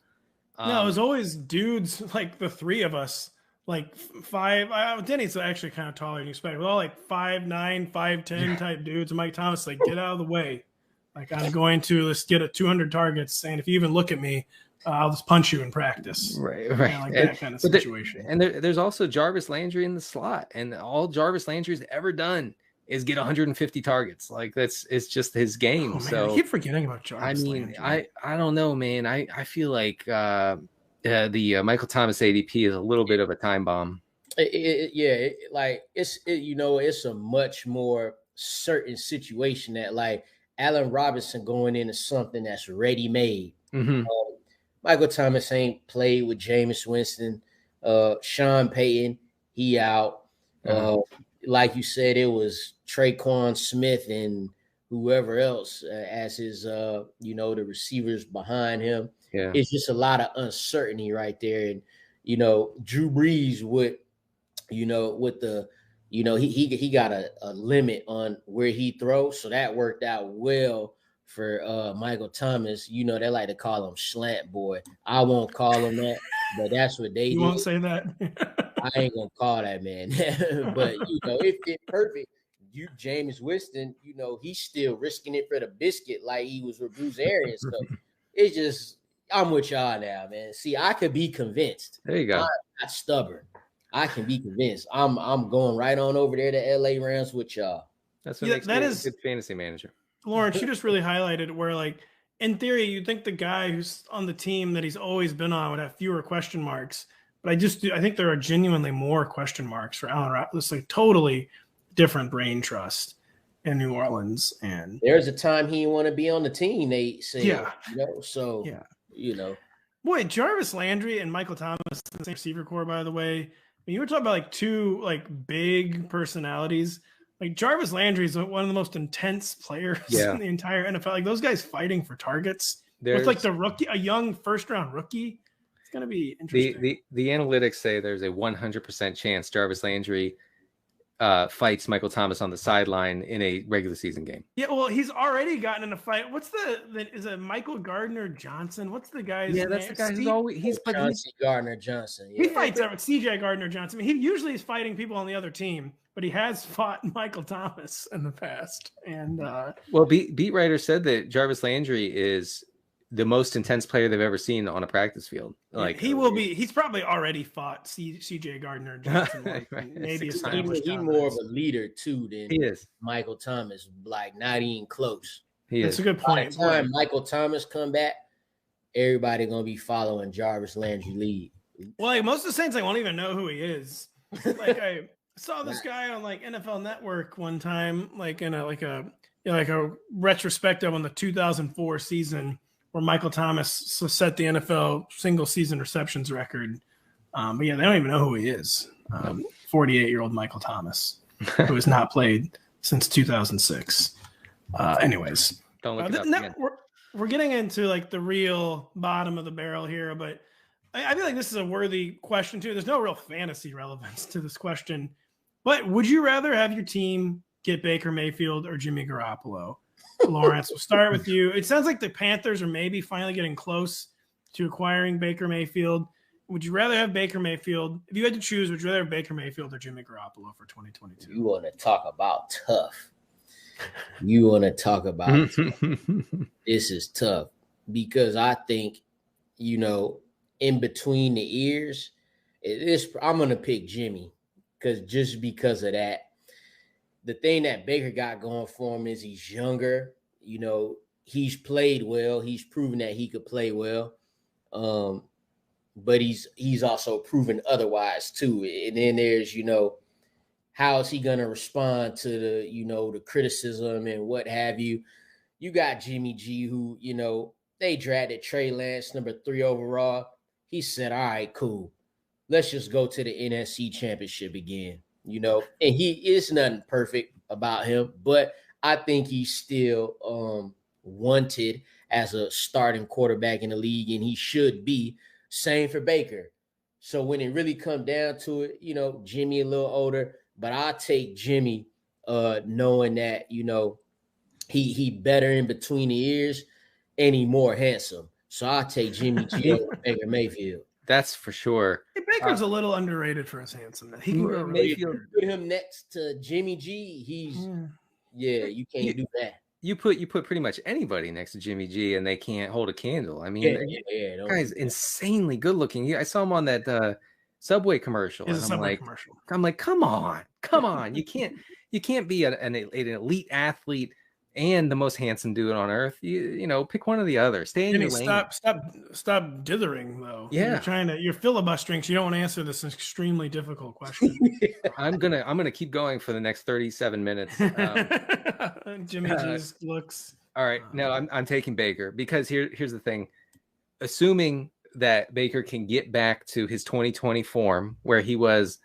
No, it was always dudes like the three of us, like five. Denny's actually kind of taller than you expect. We're all like 5'9", 5'10" type dudes. And Mike Thomas, like, get out of the way. Like, I'm going to let's get at 200 targets, and if you even look at me, I'll just punch you in practice.
Right.
Like that kind of situation.
There's also Jarvis Landry in the slot, and all Jarvis Landry's ever done is get 150 targets. Like it's just his game. So
I keep forgetting about Jarvis. Landry.
I don't know, man. I feel like the Michael Thomas ADP is a little bit of a time bomb.
It's a much more certain situation that like Allen Robinson going into something that's ready made.
Mm-hmm.
Michael Thomas ain't played with Jameis Winston. Sean Payton, he out. Like you said, it was Traquan Smith and whoever else as his, the receivers behind him.
Yeah.
It's just a lot of uncertainty right there. And, Drew Brees he got a limit on where he throws. So that worked out well for Michael Thomas. They like to call him slant boy. I won't call him that, but that's what they do.
You won't say that?
I ain't gonna call that, man. But if it's perfect, Jameis Winston, he's still risking it for the biscuit like he was with Bruce Arians. So it's just, I'm with y'all now, man. See, I could be convinced.
There you go.
I'm not stubborn. I can be convinced. I'm going right on over there to LA Rams with y'all.
That's what makes me a good fantasy manager.
Lawrence, you just really highlighted where, like, in theory, you'd think the guy who's on the team that he's always been on would have fewer question marks. But I think there are genuinely more question marks for Allen Robinson. It's like totally different brain trust in New Orleans. And
there's a time he didn't want to be on the team, they say.
Yeah. Boy, Jarvis Landry and Michael Thomas, the same receiver core, by the way. When you were talking about like two like big personalities, like Jarvis Landry is one of the most intense players in the entire NFL. Like those guys fighting for targets with like the rookie, a young first-round rookie. It's going to be interesting.
The analytics say there's a 100% chance Jarvis Landry fights Michael Thomas on the sideline in a regular season game.
Yeah, well, he's already gotten in a fight. What's is it Michael Gardner Johnson? What's the guy's name?
That's the guy who's always
Gardner Johnson.
Yeah. He fights CJ Gardner Johnson. He usually is fighting people on the other team, but he has fought Michael Thomas in the past. And
well, beat writer said that Jarvis Landry is the most intense player they've ever seen on a practice field. Like
he's probably already fought CJ Gardner Johnson. Maybe
he's more of a leader too than
he is.
Michael Thomas. Like not even close.
That's a good point.
By the time Michael Thomas come back, everybody gonna be following Jarvis Landry lead.
Well, like most of the Saints, I won't even know who he is. Like I saw this guy on like NFL Network one time, like in a retrospective on the 2004 season where Michael Thomas set the NFL single season receptions record. But yeah, they don't even know who he is. 48-year-old Michael Thomas, who has not played since 2006. Anyways,
don't look it up
we're getting into like the real bottom of the barrel here, but I feel like this is a worthy question too. There's no real fantasy relevance to this question, but would you rather have your team get Baker Mayfield or Jimmy Garoppolo? Lawrence, we'll start with you. It sounds like the Panthers are maybe finally getting close to acquiring Baker Mayfield. Would you rather have Baker Mayfield? If you had to choose, would you rather have Baker Mayfield or Jimmy Garoppolo for 2022?
You want to talk about tough. You want to talk about this is tough because I think, in between the ears, I'm going to pick Jimmy because of that. The thing that Baker got going for him is he's younger. He's played well. He's proven that he could play well. But he's also proven otherwise too. And then there's, how is he going to respond to the criticism and what have you? You got Jimmy G, who, they drafted Trey Lance, number 3 overall. He said, all right, cool. Let's just go to the NFC Championship again, and he is nothing perfect about him, but I think he's still wanted as a starting quarterback in the league, and he should be. Same for Baker. So when it really comes down to it, Jimmy a little older, but I'll take Jimmy knowing that, he better in between the ears and he more handsome. So I'll take Jimmy G over Baker Mayfield.
That's for sure.
Hey, Baker's a little underrated for his handsomeness. He can
Mayfield. Put him next to Jimmy G. You can't do that.
You put pretty much anybody next to Jimmy G and they can't hold a candle. I mean, the guy's insanely good looking. I saw him on that Subway commercial.
It's a Subway
commercial. I'm like, come on. You can't be an elite athlete and the most handsome dude on earth. You pick one or the other. Stay in your lane.
Stop dithering though.
Yeah,
you're filibustering. So you don't want to answer this extremely difficult question.
I'm gonna keep going for the next 37 minutes.
Jimmy G's looks.
All right, no, I'm taking Baker because here's the thing. Assuming that Baker can get back to his 2020 form, where he was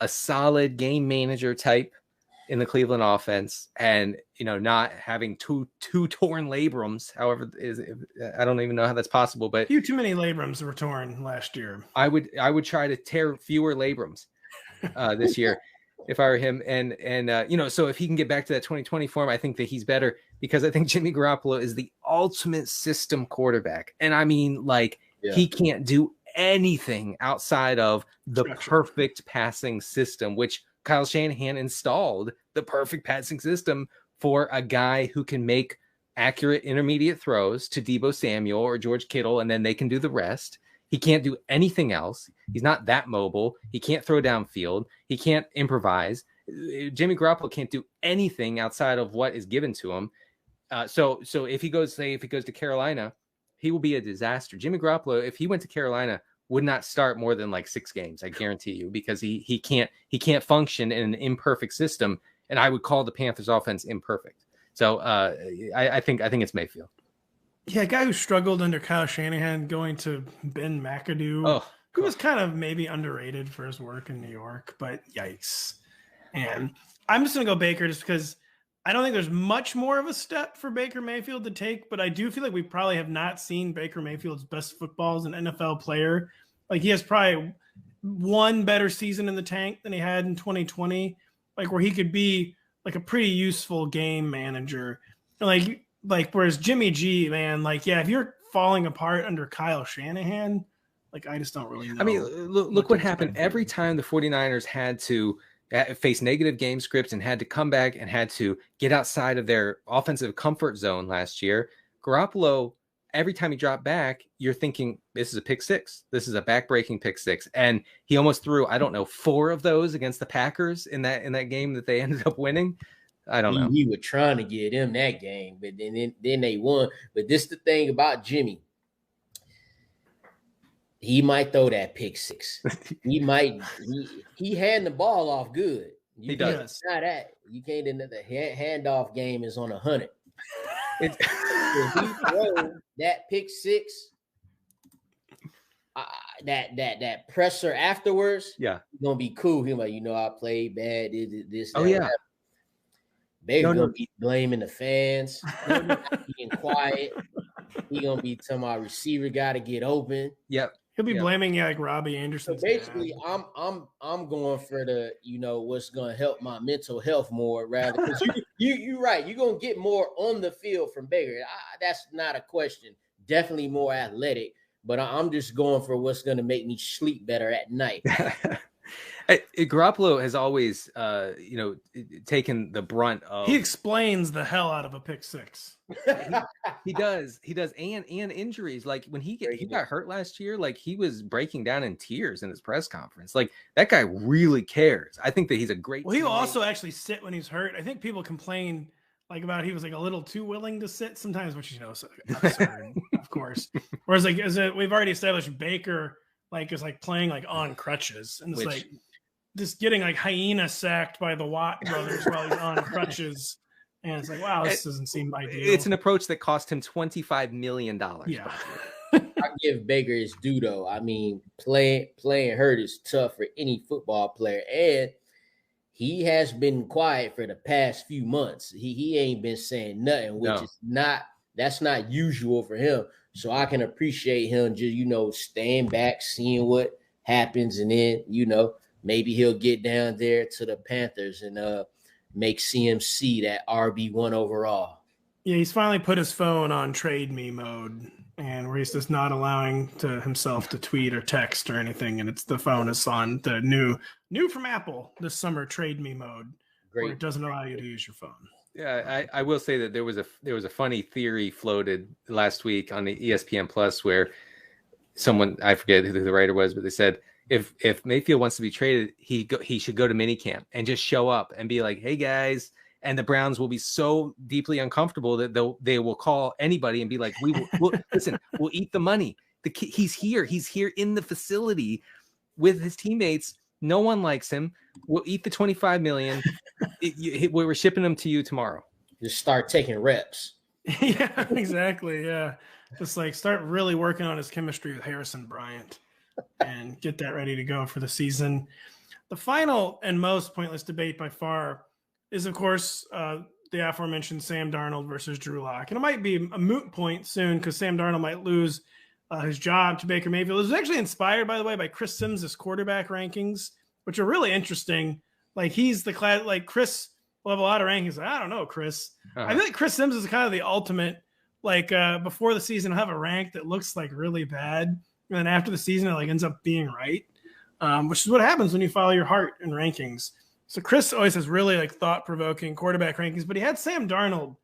a solid game manager type in the Cleveland offense, and not having two torn labrums. However, I don't even know how that's possible. But
too many labrums were torn last year.
I would try to tear fewer labrums this year if I were him. And so if he can get back to that 2020 form, I think that he's better because I think Jimmy Garoppolo is the ultimate system quarterback, and I mean he can't do anything outside of the perfect passing system, which Kyle Shanahan installed the perfect passing system for a guy who can make accurate intermediate throws to Deebo Samuel or George Kittle, and then they can do the rest. He can't do anything else. He's not that mobile. He can't throw downfield. He can't improvise. Jimmy Garoppolo can't do anything outside of what is given to him. So if he goes to Carolina, he will be a disaster. Jimmy Garoppolo, if he went to Carolina, would not start more than 6 games, I guarantee you, because he can't function in an imperfect system, and I would call the Panthers offense imperfect. So I think it's Mayfield.
Yeah, a guy who struggled under Kyle Shanahan going to Ben McAdoo, who was kind of maybe underrated for his work in New York, but yikes. And I'm just going to go Baker just because I don't think there's much more of a step for Baker Mayfield to take, but I do feel like we probably have not seen Baker Mayfield's best football as an NFL player. He has probably one better season in the tank than he had in 2020, where he could be a pretty useful game manager. Whereas Jimmy G, man, if you're falling apart under Kyle Shanahan, I just don't really know.
I mean, look what happened every time the 49ers had to face negative game scripts and had to come back and had to get outside of their offensive comfort zone last year. Garoppolo every time he dropped back, you're thinking, this is a pick six. This is a back-breaking pick six. And he almost threw, I don't know, 4 of those against the Packers in that game that they ended up winning. I don't know.
He was trying to get him that game, but then they won. But this the thing about Jimmy. He might throw that pick six. He might. He hand the ball off good.
He does.
Not that. You can't. The handoff game is on 100. If he throw that pick six, that presser afterwards,
yeah,
he's gonna be cool. He's like, I played bad. This.
Oh yeah.
They're gonna be blaming the fans. They're not being quiet. He gonna be telling my receiver got to get open.
Yep.
He'll be blaming you like Robbie Anderson.
So basically, I'm going for the what's gonna help my mental health more rather because you're right. You're gonna get more on the field from Baker. That's not a question. Definitely more athletic, but I'm just going for what's gonna make me sleep better at night.
Garoppolo has always, taken the brunt of.
He explains the hell out of a pick six.
He does, and injuries. Like when he got hurt last year, like he was breaking down in tears in his press conference. Like that guy really cares. I think that he's a great.
Well, he'll also actually sit when he's hurt. I think people complain like about he was like a little too willing to sit sometimes, which absurd, of course. Whereas like we've already established, Baker is like playing like on crutches, and it's like just getting like hyena sacked by the Watt brothers while he's on crutches. And it's like, wow, this doesn't seem ideal.
It's an approach that cost him $25 million.
Yeah. I give Baker his due, though. I mean, playing hurt is tough for any football player. And he has been quiet for the past few months. He ain't been saying nothing, which is that's not usual for him. So I can appreciate him just, staying back, seeing what happens. And then, maybe he'll get down there to the Panthers and make CMC that RB1 overall.
Yeah, he's finally put his phone on trade me mode, and where he's just not allowing himself to tweet or text or anything, and the phone is on the new from Apple this summer, trade me mode, where it doesn't allow you to use your phone.
Yeah, I will say that there was a funny theory floated last week on the ESPN Plus where someone, I forget who the writer was, but they said if Mayfield wants to be traded, he should go to minicamp and just show up and be like, hey guys, and the Browns will be so deeply uncomfortable that they will call anybody and be like, we'll listen, we'll eat the money. He's here in the facility with his teammates. No one likes him. We'll eat the $25 million. We're shipping them to you tomorrow.
Just start taking reps.
Yeah, exactly. Yeah. Just start really working on his chemistry with Harrison Bryant and get that ready to go for the season. The final and most pointless debate by far is, of course, the aforementioned Sam Darnold versus Drew Lock. And it might be a moot point soon because Sam Darnold might lose his job to Baker Mayfield. It was actually inspired, by the way, by Chris Sims' quarterback rankings, which are really interesting. He's the class, Chris will have a lot of rankings. I don't know, Chris. I feel like Chris Sims is kind of the ultimate, before the season, he'll have a rank that looks really bad. And then after the season, it ends up being right, which is what happens when you follow your heart in rankings. So Chris always has really thought-provoking quarterback rankings, but he had Sam Darnold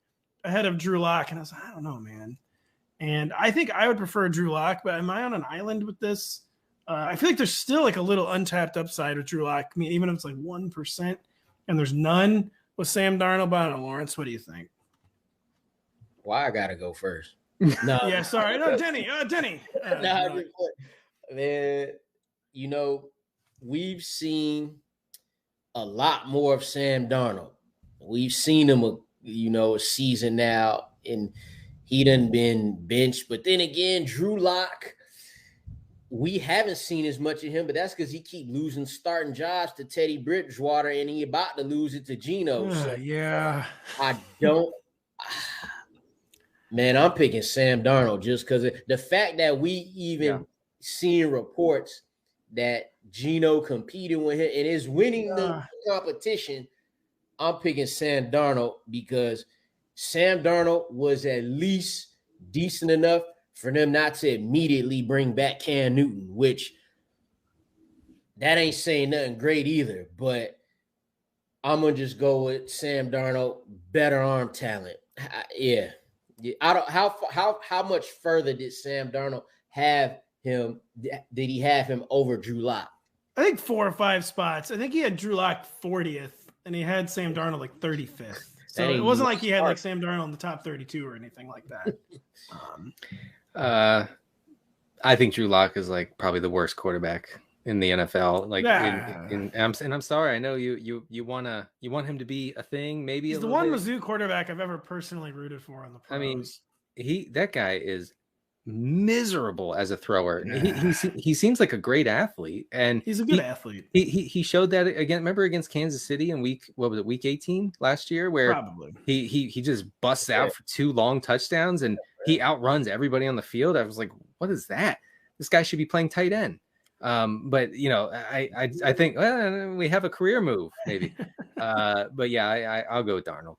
ahead of Drew Lock, and I was like, I don't know, man. And I think I would prefer Drew Lock, but am I on an island with this? I feel like there's still a little untapped upside with Drew Lock. I mean, even if it's 1%, and there's none with Sam Darnold. But I don't know, Lawrence, what do you think?
Well, I gotta go first.
No, yeah, sorry, no, Denny.
Man, we've seen a lot more of Sam Darnold. We've seen him, a season now, and he done been benched. But then again, Drew Lock, we haven't seen as much of him, but that's because he keep losing starting jobs to Teddy Bridgewater, and he about to lose it to Geno.
Yeah.
I don't. Man, I'm picking Sam Darnold just because the fact that we even seeing reports that Geno competing with him and is winning the competition. I'm picking Sam Darnold because Sam Darnold was at least decent enough for them not to immediately bring back Cam Newton, which that ain't saying nothing great either. But I'm going to just go with Sam Darnold, better arm talent. Yeah. Yeah, I don't. How much further did Sam Darnold have him? Did he have him over Drew Lock?
I think 4 or 5 spots. I think he had Drew Lock 40th, and he had Sam Darnold like 35th. So it wasn't like he had like Sam Darnold in the top 32 or anything like
that. I think Drew Lock is like probably the worst quarterback in the NFL. Like, and I'm sorry, I know you want him to be a thing. Maybe
he's the one Mizzou quarterback I've ever personally rooted for on the pros.
I mean, that guy is miserable as a thrower. He seems like a great athlete, and
he's a good athlete.
He showed that again. Remember against Kansas City in week 18 last year, where
probably
he just busts out for 2 long touchdowns and he outruns everybody on the field. I was like, what is that? This guy should be playing tight end. But I think we have a career move maybe. But yeah, I'll go with Darnold.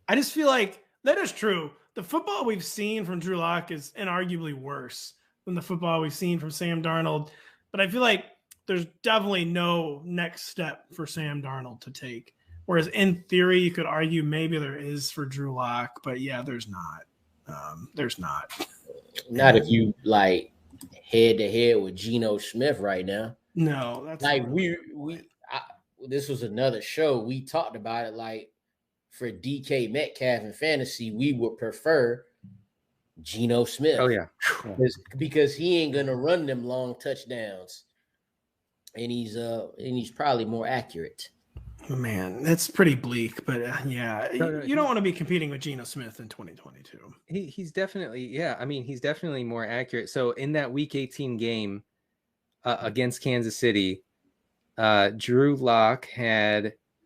I just feel like that is true. The football we've seen from Drew Lock is inarguably worse than the football we've seen from Sam Darnold. But I feel like there's definitely no next step for Sam Darnold to take. Whereas in theory, you could argue maybe there is for Drew Lock, but yeah, there's not. There's not.
Not if you like head to head with Geno Smith right now.
No, that's
like this was another show. We talked about it like, for DK Metcalf in fantasy, we would prefer Geno Smith.
Oh, yeah.
Because he ain't gonna run them long touchdowns. And he's probably more accurate.
Man, that's pretty bleak, but yeah, you don't want to be competing with Geno Smith in 2022.
He's definitely, I mean, he's definitely more accurate. So in that week 18 game against Kansas City, Drew Lock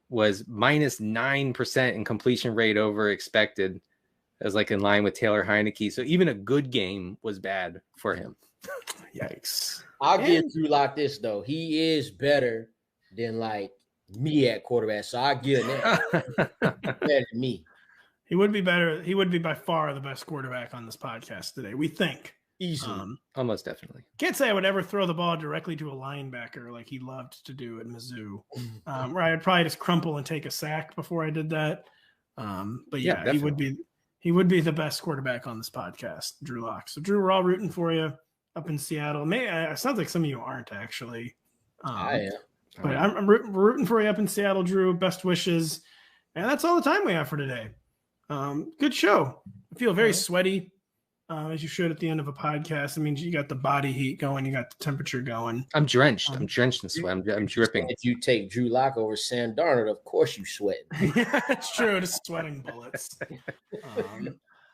was minus 9% in completion rate over expected. It was like in line with Taylor Heineke. So even a good game was bad for him.
Yikes.
I'll give Drew Lock this though. He is better than like me at quarterback. So I'll give him that. Better than me.
He would be better. He would be by far the best quarterback on this podcast today, we think.
Easily.
Almost definitely.
Can't say I would ever throw the ball directly to a linebacker like he loved to do at Mizzou, where I would probably just crumple and take a sack before I did that. But yeah, he would be the best quarterback on this podcast, Drew Lock. So Drew, we're all rooting for you up in Seattle. It sounds like some of you aren't actually.
I am.
But I'm rooting for you up in Seattle, Drew. Best wishes. And that's all the time we have for today. Good show. I feel very sweaty. As you should at the end of a podcast. I mean, you got the body heat going, you got the temperature going.
I'm drenched. I'm drenched in sweat. I'm dripping.
If you take Drew Lock over Sam Darnold, of course you sweat.
Yeah, it's true. Just sweating bullets.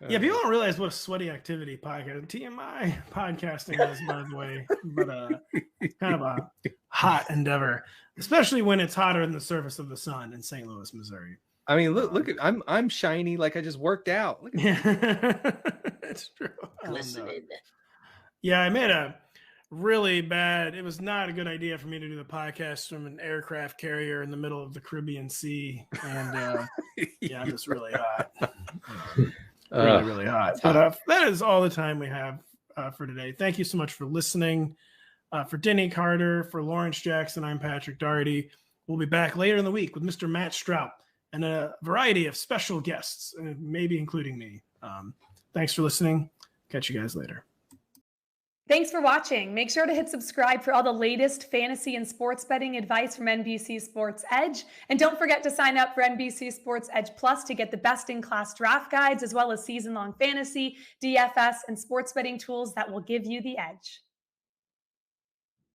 Yeah, people don't realize what a sweaty activity TMI podcasting is, by the way. But kind of a hot endeavor, especially when it's hotter than the surface of the sun in St. Louis, Missouri.
I mean, look at I'm shiny like I just worked out.
It's true. Yeah, I made a really bad. It was not a good idea for me to do the podcast from an aircraft carrier in the middle of the Caribbean Sea, and yeah, it's really hot. Really hot. But that is all the time we have for today. Thank you so much for listening. For Denny Carter, for Lawrence Jackson, I'm Patrick Daugherty. We'll be back later in the week with Mr. Matt Strout and a variety of special guests, and maybe including me. Thanks for listening. Catch you guys later.
Thanks for watching. Make sure to hit subscribe for all the latest fantasy and sports betting advice from NBC Sports Edge. And don't forget to sign up for NBC Sports Edge Plus to get the best-in-class draft guides, as well as season-long fantasy, DFS, and sports betting tools that will give you the edge.